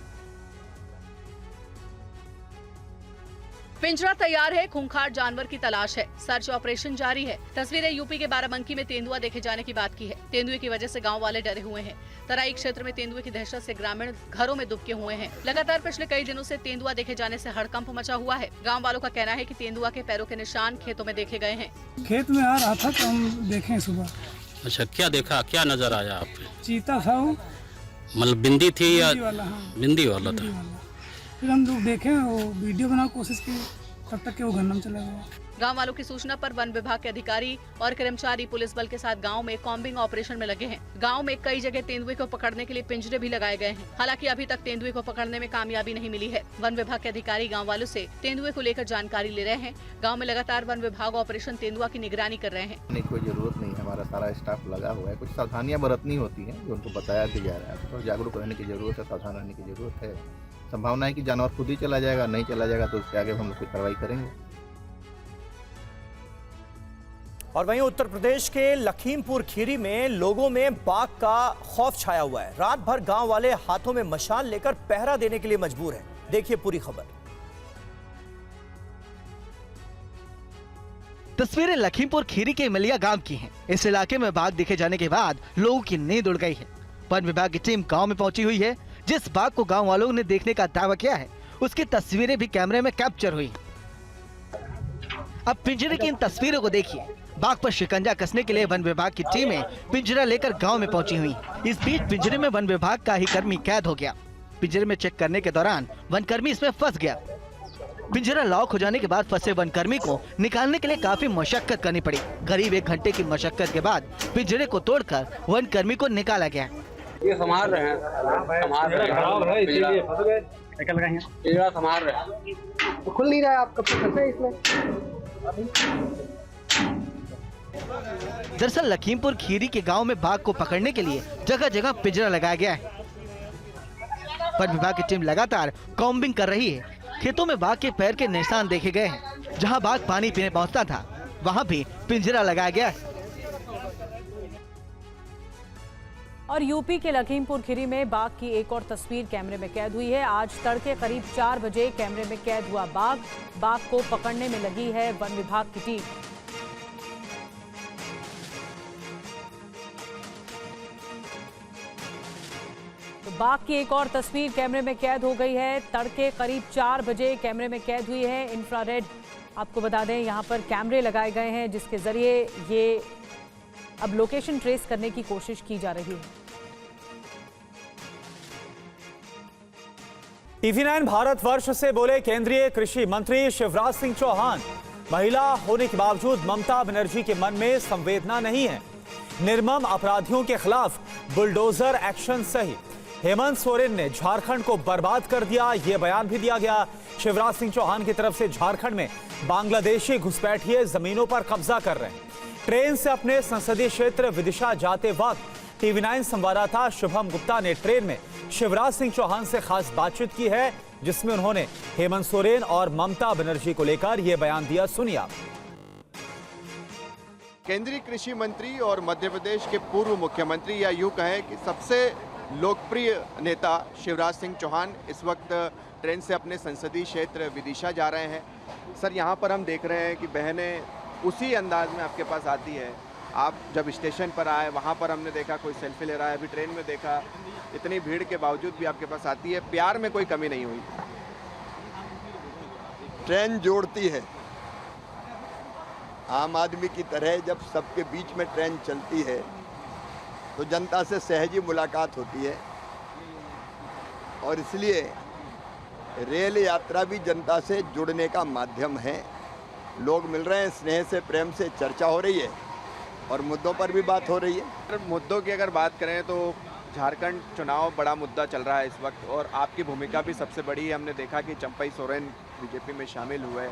पिंजरा तैयार है, खूंखार जानवर की तलाश है, सर्च ऑपरेशन जारी है। तस्वीरें यूपी के बाराबंकी में तेंदुआ देखे जाने की बात की है। तेंदुए की वजह से गांव वाले डरे हुए हैं। तराई क्षेत्र में तेंदुए की दहशत से ग्रामीण घरों में दुबके हुए हैं। लगातार पिछले कई दिनों से तेंदुआ देखे जाने से हड़कंप मचा हुआ है। गाँव वालों का कहना है कि तेंदुआ के पैरों के निशान खेतों में देखे गए हैं। खेत में आ रहा था तो हम देखे सुबह। अच्छा, क्या देखा, क्या नजर आया आपको? चीता था वो, मतलब बिंदी थी या बिंदी वाला था? फिर हम लोग देखे, वो वीडियो बनाने की कोशिश की, तब तक के वो घर में चला गया। गांव वालों की सूचना पर वन विभाग के अधिकारी और कर्मचारी पुलिस बल के साथ गांव में कॉम्बिंग ऑपरेशन में लगे हैं। गांव में कई जगह तेंदुए को पकड़ने के लिए पिंजरे भी लगाए गए हैं। हालांकि अभी तक तेंदुए को पकड़ने में कामयाबी नहीं मिली है। वन विभाग के अधिकारी गांव वालों से तेंदुए को लेकर जानकारी ले रहे हैं। गांव में लगातार वन विभाग ऑपरेशन तेंदुआ की निगरानी कर रहे हैं। कोई जरूरत नहीं है, हमारा सारा स्टाफ लगा हुआ है। कुछ सावधानियां बरतनी होती हैं जो उनको बताया भी जा रहा है। तो जागरूक रहने की जरूरत है, सावधान रहने की जरूरत है। संभावना है कि जानवर खुद ही चला जाएगा, नहीं चला जाएगा तो उसके आगे हम लोग कोई कार्रवाई करेंगे। और वहीं उत्तर प्रदेश के लखीमपुर खीरी में लोगों में बाघ का खौफ छाया हुआ है। रात भर गांव वाले हाथों में मशाल लेकर पहरा देने के लिए मजबूर हैं। देखिए पूरी खबर। तस्वीरें लखीमपुर खीरी के इमलिया गांव की हैं। इस इलाके में बाघ दिखे जाने के बाद लोगों की नींद उड़ गई है। वन विभाग की टीम गांव में पहुंची हुई है। जिस बाघ को गांव वालों ने देखने का दावा किया है, उसकी तस्वीरें भी कैमरे में कैप्चर हुई। अब पिंजरे की इन तस्वीरों को देखिए। बाघ पर शिकंजा कसने के लिए वन विभाग की टीमें पिंजरा लेकर गांव में पहुंची हुई। इस बीच पिंजरे में वन विभाग का ही कर्मी कैद हो गया। पिंजरे में चेक करने के दौरान वनकर्मी इसमें फंस गया। पिंजरा लॉक हो जाने के बाद फंसे वनकर्मी को निकालने के लिए काफी मशक्कत करनी पड़ी। करीब 1 घंटे की मशक्कत के बाद पिंजरे को तोड़कर वनकर्मी को निकाला गया। ये संभाल रहे हैं, पिंजरा संभाल रहे हैं। खुल नहीं रहा है, आप कब से फंसे इसमें? दरअसल लखीमपुर खीरी के गांव में बाघ को पकड़ने के लिए जगह जगह पिंजरा लगाया गया है। वन विभाग की टीम लगातार कॉम्बिंग कर रही है। खेतों में बाघ के पैर के निशान देखे गए हैं। जहां बाघ पानी पीने पहुंचता था, वहां भी पिंजरा लगाया गया है। और यूपी के लखीमपुर खीरी में बाघ की एक और तस्वीर कैमरे में कैद हुई है। आज तड़के करीब 4 बजे कैमरे में कैद हुआ बाघ। बाघ को पकड़ने में लगी है वन विभाग की टीम। तो बाघ की एक और तस्वीर कैमरे में कैद हो गई है। तड़के करीब 4 बजे कैमरे में कैद हुई है। इंफ्रारेड, आपको बता दें यहाँ पर कैमरे लगाए गए हैं जिसके जरिए ये अब लोकेशन ट्रेस करने की कोशिश की जा रही है। TV9 भारतवर्ष से बोले केंद्रीय कृषि मंत्री शिवराज सिंह चौहान। महिला होने के बावजूद ममता बनर्जी के मन में संवेदना नहीं है। निर्मम अपराधियों के खिलाफ बुलडोजर एक्शन सही। हेमंत सोरेन ने झारखंड को बर्बाद कर दिया, यह बयान भी दिया गया। शिवराज सिंह चौहान की तरफ से झारखंड में बांग्लादेशी घुसपैठिए जमीनों पर कब्जा कर रहे हैं। ट्रेन से अपने संसदीय क्षेत्र विदिशा जाते वक्त TV9 संवाददाता शुभम गुप्ता ने ट्रेन में शिवराज सिंह चौहान से खास बातचीत की है, जिसमें उन्होंने हेमंत सोरेन और ममता बनर्जी को लेकर यह बयान दिया। सुनिए आप। केंद्रीय कृषि मंत्री और मध्य प्रदेश के पूर्व मुख्यमंत्री, या यूं कहें कि सबसे लोकप्रिय नेता शिवराज सिंह चौहान इस वक्त ट्रेन से अपने संसदीय क्षेत्र विदिशा जा रहे हैं। सर, यहाँ पर हम देख रहे हैं कि बहनें उसी अंदाज में आपके पास आती है। आप जब स्टेशन पर आए वहाँ पर हमने देखा कोई सेल्फी ले रहा है, अभी ट्रेन में देखा, इतनी भीड़ के बावजूद भी आपके पास आती है। प्यार में कोई कमी नहीं हुई। ट्रेन जोड़ती है। आम आदमी की तरह जब सबके बीच में ट्रेन चलती है तो जनता से सहजी मुलाकात होती है, और इसलिए रेल यात्रा भी जनता से जुड़ने का माध्यम है। लोग मिल रहे हैं, स्नेह से, प्रेम से चर्चा हो रही है और मुद्दों पर भी बात हो रही है। मुद्दों की अगर बात करें तो झारखंड चुनाव बड़ा मुद्दा चल रहा है इस वक्त और आपकी भूमिका भी सबसे बड़ी है। हमने देखा कि चंपई सोरेन बीजेपी में शामिल हुए,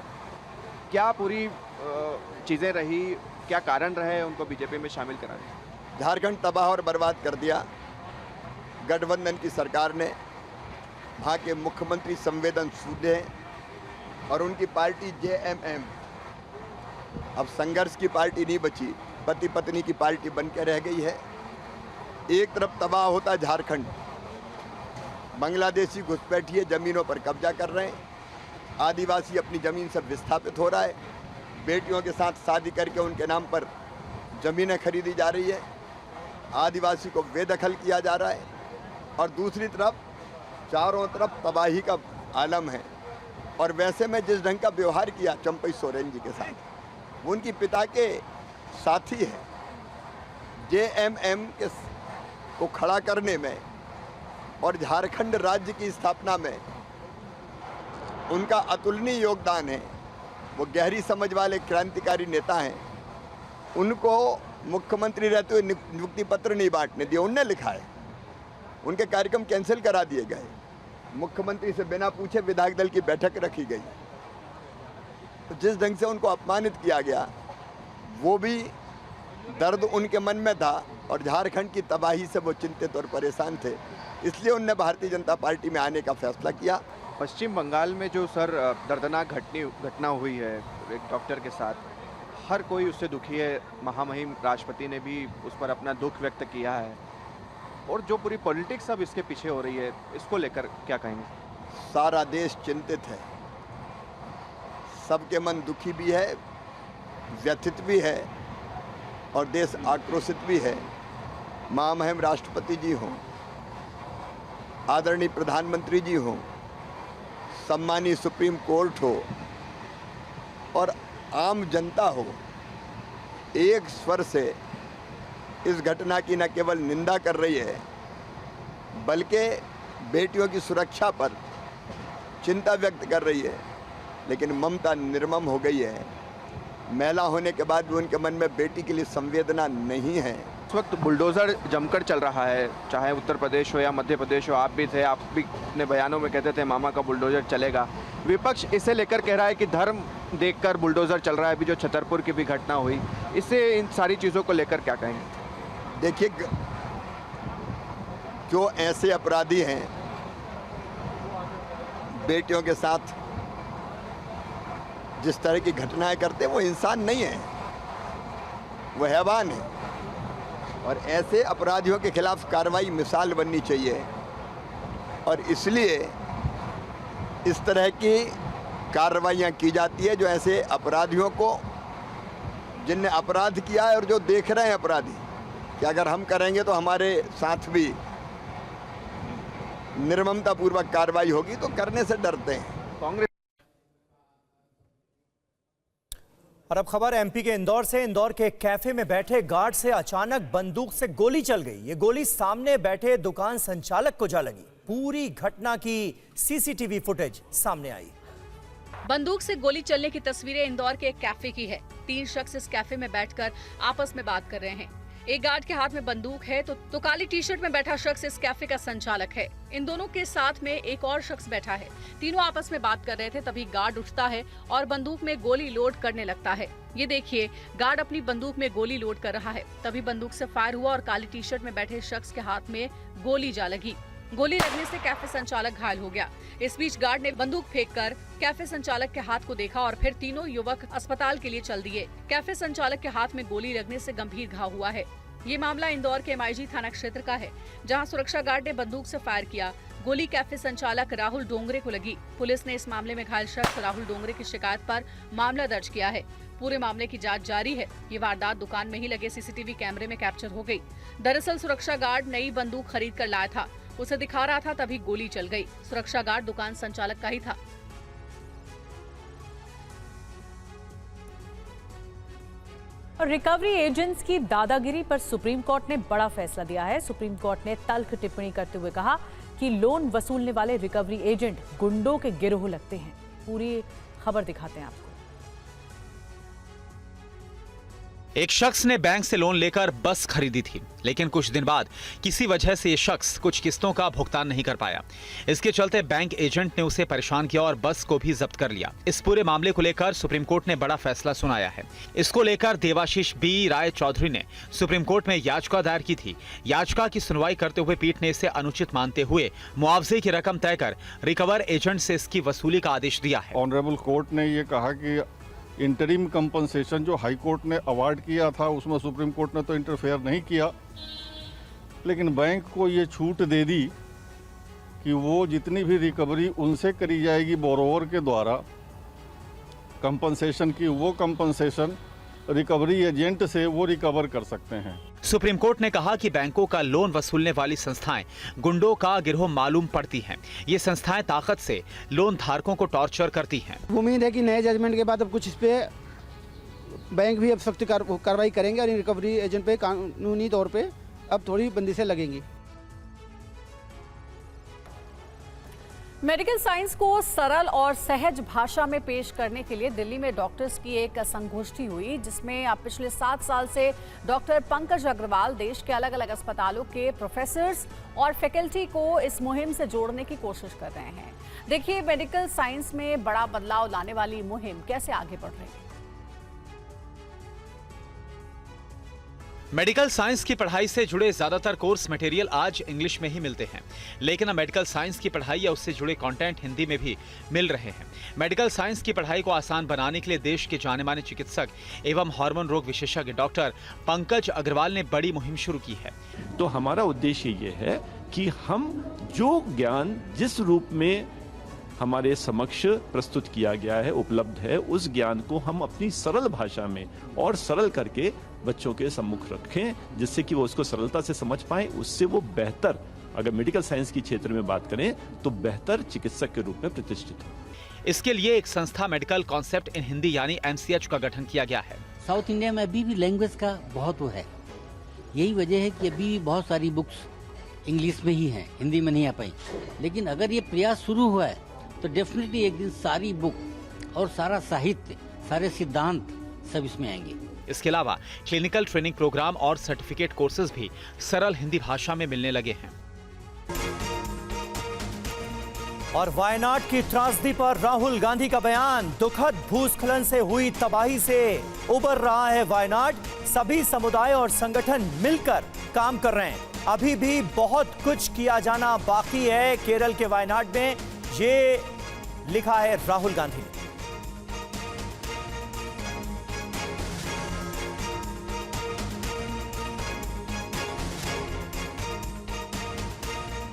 क्या पूरी चीज़ें रही, क्या कारण रहे उनको बीजेपी में शामिल कराने? झारखंड तबाह और बर्बाद कर दिया गठबंधन की सरकार ने। वहाँ के मुख्यमंत्री संवेदनशील हैं और उनकी पार्टी JMM अब संघर्ष की पार्टी नहीं बची, पति पत्नी की पार्टी बन के रह गई है। एक तरफ तबाह होता झारखंड, बांग्लादेशी घुसपैठिए ज़मीनों पर कब्जा कर रहे हैं, आदिवासी अपनी ज़मीन से विस्थापित हो रहा है, बेटियों के साथ शादी करके उनके नाम पर ज़मीनें खरीदी जा रही है, आदिवासी को बेदखल किया जा रहा है और दूसरी तरफ चारों तरफ तबाही का आलम है। और वैसे में जिस ढंग का व्यवहार किया चंपई सोरेन जी के साथ, वो उनकी पिता के साथी है। JMM के को खड़ा करने में और झारखंड राज्य की स्थापना में उनका अतुलनीय योगदान है। वो गहरी समझ वाले क्रांतिकारी नेता हैं। उनको मुख्यमंत्री रहते हुए नियुक्ति पत्र नहीं बांटने दिया, उनने लिखा है। उनके कार्यक्रम कैंसिल करा दिए गए, मुख्यमंत्री से बिना पूछे विधायक दल की बैठक रखी गई। तो जिस ढंग से उनको अपमानित किया गया, वो भी दर्द उनके मन में था और झारखंड की तबाही से वो चिंतित और परेशान थे, इसलिए उनने भारतीय जनता पार्टी में आने का फैसला किया। पश्चिम बंगाल में जो सर दर्दनाक घटना हुई है एक डॉक्टर के साथ, हर कोई उससे दुखी है। महामहिम राष्ट्रपति ने भी उस पर अपना दुख व्यक्त किया है और जो पूरी पॉलिटिक्स अब इसके पीछे हो रही है, इसको लेकर क्या कहेंगे? सारा देश चिंतित है, सबके मन दुखी भी है, व्यथित भी है और देश आक्रोशित भी है। महामहिम राष्ट्रपति जी हों, आदरणीय प्रधानमंत्री जी हों, सम्मानीय सुप्रीम कोर्ट हो और आम जनता हो, एक स्वर से इस घटना की न केवल निंदा कर रही है बल्कि बेटियों की सुरक्षा पर चिंता व्यक्त कर रही है। लेकिन ममता निर्मम हो गई है। महिला होने के बाद भी उनके मन में बेटी के लिए संवेदना नहीं है। इस वक्त बुलडोज़र जमकर चल रहा है, चाहे उत्तर प्रदेश हो या मध्य प्रदेश हो। आप भी थे, आप भी अपने बयानों में कहते थे मामा का बुलडोज़र चलेगा। विपक्ष इसे लेकर कह रहा है कि धर्म देखकर बुलडोज़र चल रहा है। अभी जो छतरपुर की भी घटना हुई, इससे इन सारी चीज़ों को लेकर क्या कहेंगे? देखिए, जो ऐसे अपराधी हैं बेटियों के साथ जिस तरह की घटनाएं करते हैं, वो इंसान नहीं है, वो हैवान है। और ऐसे अपराधियों के खिलाफ कार्रवाई मिसाल बननी चाहिए और इसलिए इस तरह की कार्रवाइयाँ की जाती है जो ऐसे अपराधियों को, जिनने अपराध किया है और जो देख रहे हैं अपराधी, कि अगर हम करेंगे तो हमारे साथ भी निर्ममतापूर्वक कार्रवाई होगी, तो करने से डरते हैं। कांग्रेस। और अब खबर MP के इंदौर से। इंदौर के एक कैफे में बैठे गार्ड से अचानक बंदूक से गोली चल गई। ये गोली सामने बैठे दुकान संचालक को जा लगी। पूरी घटना की CCTV फुटेज सामने आई। बंदूक से गोली चलने की तस्वीरें इंदौर के एक कैफे की है। 3 शख्स इस कैफे में बैठकर आपस में बात कर रहे हैं। एक गार्ड के हाथ में बंदूक है तो काली टी-शर्ट में बैठा शख्स इस कैफे का संचालक है। इन दोनों के साथ में एक और शख्स बैठा है। तीनों आपस में बात कर रहे थे, तभी गार्ड उठता है और बंदूक में गोली लोड करने लगता है। ये देखिए, गार्ड अपनी बंदूक में गोली लोड कर रहा है, तभी बंदूक से फायर हुआ और काली टी-शर्ट में बैठे शख्स के हाथ में गोली जा लगी। गोली लगने से कैफे संचालक घायल हो गया। इस बीच गार्ड ने बंदूक फेंककर कैफे संचालक के हाथ को देखा और फिर तीनों युवक अस्पताल के लिए चल दिए। कैफे संचालक के हाथ में गोली लगने से गंभीर घाव हुआ है। ये मामला इंदौर के MIG थाना क्षेत्र का है, जहां सुरक्षा गार्ड ने बंदूक से फायर किया। गोली कैफे संचालक राहुल डोंगरे को लगी। पुलिस ने इस मामले में घायल शख्स राहुल डोंगरे की शिकायत पर मामला दर्ज किया है। पूरे मामले की जांच जारी है। ये वारदात दुकान में ही लगे CCTV कैमरे में कैप्चर हो गई। दरअसल सुरक्षा गार्ड नई बंदूक खरीद कर लाया था, उसे दिखा रहा था, तभी गोली चल गई। सुरक्षा गार्ड दुकान संचालक का ही था। रिकवरी एजेंट्स की दादागिरी पर सुप्रीम कोर्ट ने बड़ा फैसला दिया है। सुप्रीम कोर्ट ने तल्ख टिप्पणी करते हुए कहा कि लोन वसूलने वाले रिकवरी एजेंट गुंडों के गिरोह लगते हैं। पूरी खबर दिखाते हैं आपको। एक शख्स ने बैंक से लोन लेकर बस खरीदी थी, लेकिन कुछ दिन बाद किसी वजह से ये शख्स कुछ किस्तों का भुगतान नहीं कर पाया। इसके चलते बैंक एजेंट ने उसे परेशान किया और बस को भी जब्त कर लिया। इस पूरे मामले को लेकर सुप्रीम कोर्ट ने बड़ा फैसला सुनाया है। इसको लेकर देवाशीष बी राय चौधरी ने सुप्रीम कोर्ट में याचिका दायर की थी। याचिका की सुनवाई करते हुए पीठ ने इसे अनुचित मानते हुए मुआवजे की रकम तय कर रिकवर एजेंट से इसकी वसूली का आदेश दिया है। ऑनरेबल कोर्ट ने ये कहा कि इंटरिम कंपनसेशन जो हाई कोर्ट ने अवार्ड किया था उसमें सुप्रीम कोर्ट ने तो इंटरफेयर नहीं किया, लेकिन बैंक को ये छूट दे दी कि वो जितनी भी रिकवरी उनसे करी जाएगी बोरोवर के द्वारा कंपनसेशन की, वो कंपनसेशन रिकवरी एजेंट से वो रिकवर कर सकते हैं। सुप्रीम कोर्ट ने कहा कि बैंकों का लोन वसूलने वाली संस्थाएं गुंडों का गिरोह मालूम पड़ती हैं। ये संस्थाएं ताकत से लोन धारकों को टॉर्चर करती हैं। उम्मीद है कि नए जजमेंट के बाद अब कुछ इस पे बैंक भी अब सख्त कार्रवाई करेंगे और रिकवरी एजेंट पे कानूनी तौर पे अब थोड़ी बंदिशें लगेंगी। मेडिकल साइंस को सरल और सहज भाषा में पेश करने के लिए दिल्ली में डॉक्टर्स की एक संगोष्ठी हुई, जिसमें पिछले 7 साल से डॉक्टर पंकज अग्रवाल देश के अलग अलग अस्पतालों के प्रोफेसर्स और फैकल्टी को इस मुहिम से जोड़ने की कोशिश कर रहे हैं। देखिए मेडिकल साइंस में बड़ा बदलाव लाने वाली मुहिम कैसे आगे बढ़ रही है। मेडिकल साइंस की पढ़ाई से जुड़े ज्यादातर कोर्स मटेरियल आज इंग्लिश में ही मिलते हैं, लेकिन अब मेडिकल साइंस की पढ़ाई या उससे जुड़े कंटेंट हिंदी में भी मिल रहे हैं। मेडिकल साइंस की पढ़ाई को आसान बनाने के लिए देश के जाने माने चिकित्सक एवं हार्मोन रोग विशेषज्ञ डॉक्टर पंकज अग्रवाल ने बड़ी मुहिम शुरू की है। तो हमारा उद्देश्य ये है कि हम जो ज्ञान जिस रूप में हमारे समक्ष प्रस्तुत किया गया है, उपलब्ध है, उस ज्ञान को हम अपनी सरल भाषा में और सरल करके बच्चों के सम्मुख रखें, जिससे कि वो उसको सरलता से समझ पाएं। उससे वो बेहतर, अगर मेडिकल साइंस की क्षेत्र में बात करें तो बेहतर चिकित्सक के रूप में प्रतिष्ठित हो। इसके लिए एक संस्था मेडिकल कॉन्सेप्ट इन हिंदी यानी MCH का गठन किया गया है। साउथ इंडिया में अभी भी लैंग्वेज का बहुत वो है, यही वजह है कि अभी भी बहुत सारी बुक्स इंग्लिश में ही हैं, हिंदी में नहीं आ पाई। लेकिन अगर ये प्रयास शुरू हुआ है तो डेफिनेटली एक दिन सारी बुक और सारा साहित्य, सारे सिद्धांत सब इसमें आएंगे। इसके अलावा क्लिनिकल ट्रेनिंग प्रोग्राम और सर्टिफिकेट कोर्सेज भी सरल हिंदी भाषा में मिलने लगे हैं। और वायनाड की त्रासदी पर राहुल गांधी का बयान, दुखद भूस्खलन से हुई तबाही से उबर रहा है वायनाड, सभी समुदाय और संगठन मिलकर काम कर रहे हैं, अभी भी बहुत कुछ किया जाना बाकी है केरल के वायनाड में, ये लिखा है राहुल गांधी ने।